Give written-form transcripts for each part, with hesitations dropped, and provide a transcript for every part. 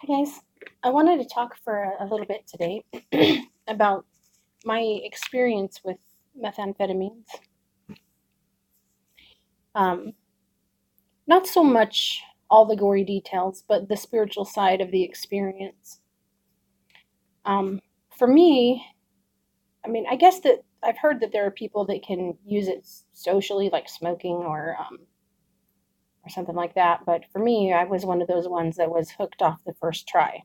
Hi guys, I wanted to talk for a little bit today about my experience with methamphetamines. Um, Not so much all the gory details, but the spiritual side of the experience. Um, for me, I guess that I've heard that there are people that can use it socially, like smoking or something like that. But for me, I was one of those ones that was hooked off the first try.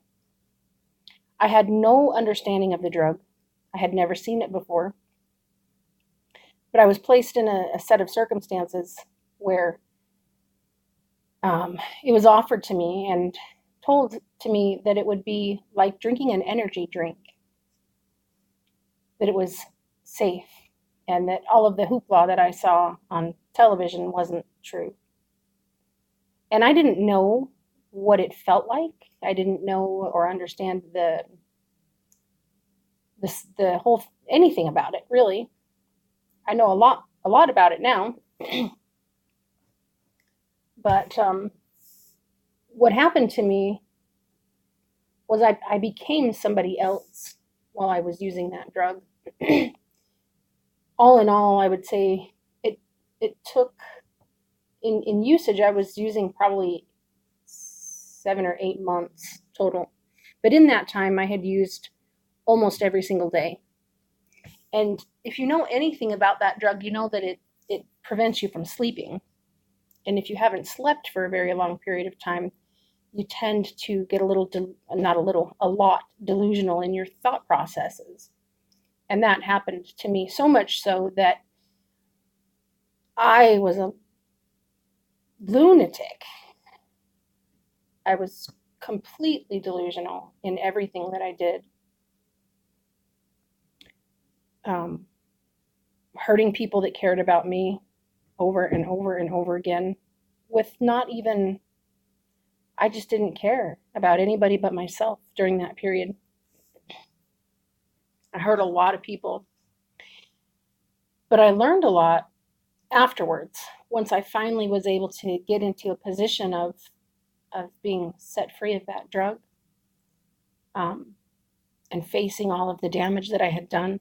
I had no understanding of the drug. I had never seen it before. But I was placed in a set of circumstances where it was offered to me and told to me that it would be like drinking an energy drink, that it was safe, and that all of the hoopla that I saw on television wasn't true. And I didn't know what it felt like. I didn't know or understand the whole anything about it really. I know a lot about it now, but what happened to me was I became somebody else while I was using that drug. All in all, I would say it took in usage. I was using probably 7 or 8 months total, but in that time, I had used almost every single day. And if you know anything about that drug, you know that it prevents you from sleeping. And if you haven't slept for a very long period of time, you tend to get a little, not a little, a lot delusional in your thought processes. And that happened to me so much so that I was a lunatic. I was completely delusional in everything that I did. Um, Hurting people that cared about me over and over and over again with not even, I just didn't care about anybody but myself during that period. I hurt a lot of people, but I learned a lot afterwards once I finally was able to get into a position of being set free of that drug, um, and facing all of the damage that I had done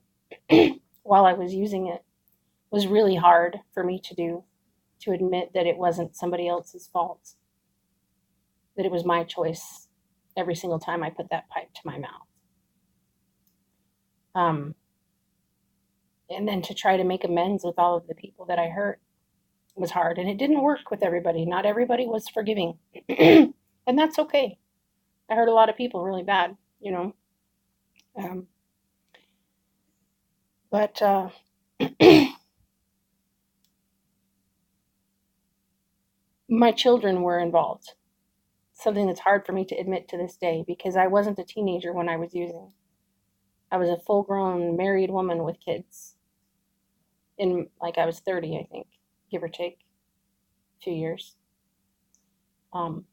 while I was using it was really hard for me to do, to admit that it wasn't somebody else's fault, that it was my choice every single time I put that pipe to my mouth. Um, and then to try to make amends with all of the people that I hurt was hard. And it didn't work with everybody. Not everybody was forgiving. And that's okay. I hurt a lot of people really bad, you know. Um, but my children were involved. Something that's hard for me to admit to this day because I wasn't a teenager when I was using. I was a full grown married woman with kids. In like I was 30, I think, give or take a few years. Um,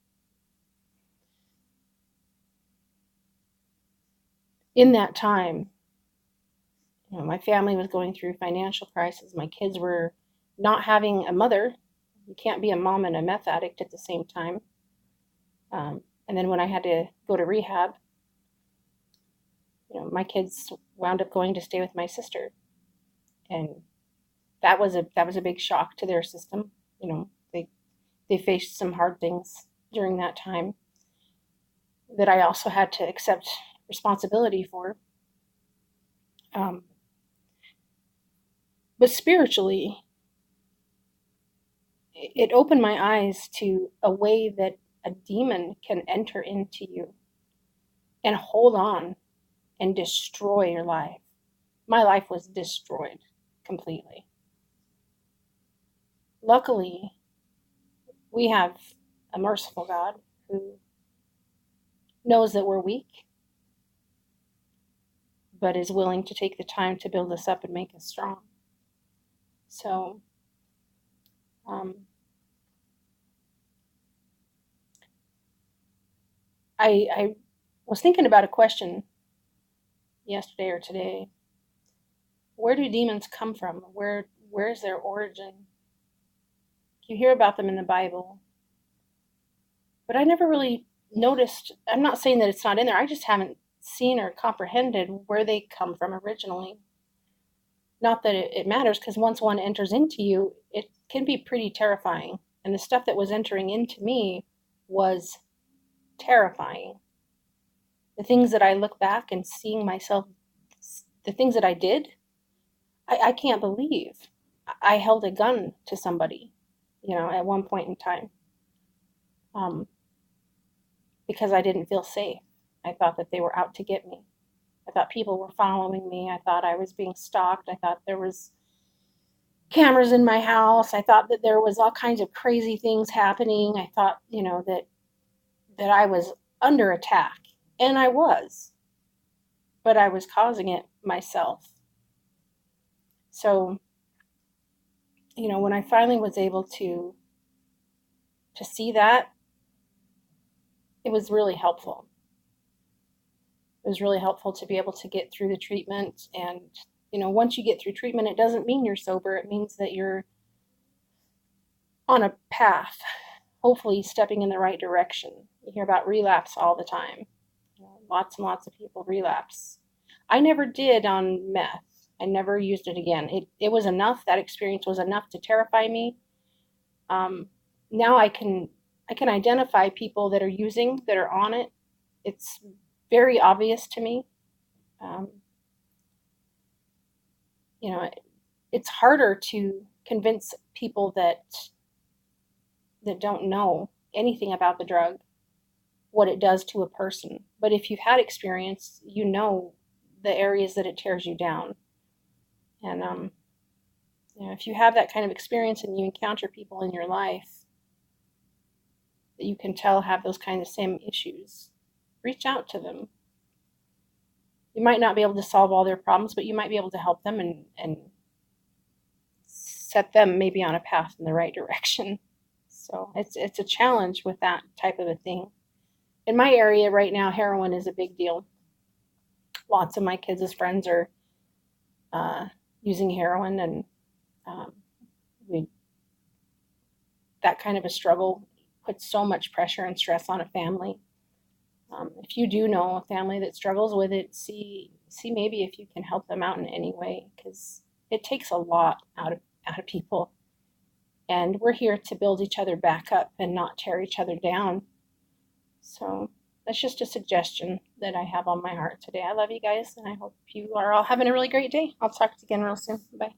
in that time, my family was going through financial crisis. My kids were not having a mother. You can't be a mom and a meth addict at the same time. And then when I had to go to rehab, my kids wound up going to stay with my sister, and that was a big shock to their system. They faced some hard things during that time that I also had to accept responsibility for. Um, but spiritually, it opened my eyes to a way that a demon can enter into you and hold on and destroy your life. My life was destroyed completely. Luckily, we have a merciful God who knows that we're weak, but is willing to take the time to build us up and make us strong. So, um, I was thinking about a question yesterday or today. Where do demons come from? Where's their origin? You hear about them in the Bible, but I never really noticed, I'm not saying that it's not in there, I just haven't seen or comprehended where they come from originally. Not that it matters, because once one enters into you, it can be pretty terrifying. And the stuff that was entering into me was terrifying. The things that I look back and seeing myself, the things that I did, I can't believe I held a gun to somebody, at one point in time, um, because I didn't feel safe. I thought that they were out to get me. I thought people were following me. I thought I was being stalked. I thought there was cameras in my house. I thought that there was all kinds of crazy things happening. I thought, that I was under attack, and I was, but I was causing it myself. So, when I finally was able to see that, it was really helpful. It was really helpful to be able to get through the treatment. And, once you get through treatment, it doesn't mean you're sober. It means that you're on a path, hopefully stepping in the right direction. You hear about relapse all the time. Lots and lots of people relapse. I never did on meth. I never used it again. It was enough. That experience was enough to terrify me. Now I can identify people that are using, that are on it. It's very obvious to me. Um, it's harder to convince people that don't know anything about the drug what it does to a person. But if you've had experience, you know the areas that it tears you down. And if you have that kind of experience and you encounter people in your life that you can tell have those kind of same issues, reach out to them. You might not be able to solve all their problems, but you might be able to help them and set them maybe on a path in the right direction. So it's a challenge with that type of a thing. In my area right now, heroin is a big deal. Lots of my kids' friends are using heroin, and um, we that kind of a struggle puts so much pressure and stress on a family. If you do know a family that struggles with it, see maybe if you can help them out in any way, because it takes a lot out of people, and we're here to build each other back up and not tear each other down. So that's just a suggestion that I have on my heart today. I love you guys, and I hope you are all having a really great day. I'll talk to you again real soon. Bye.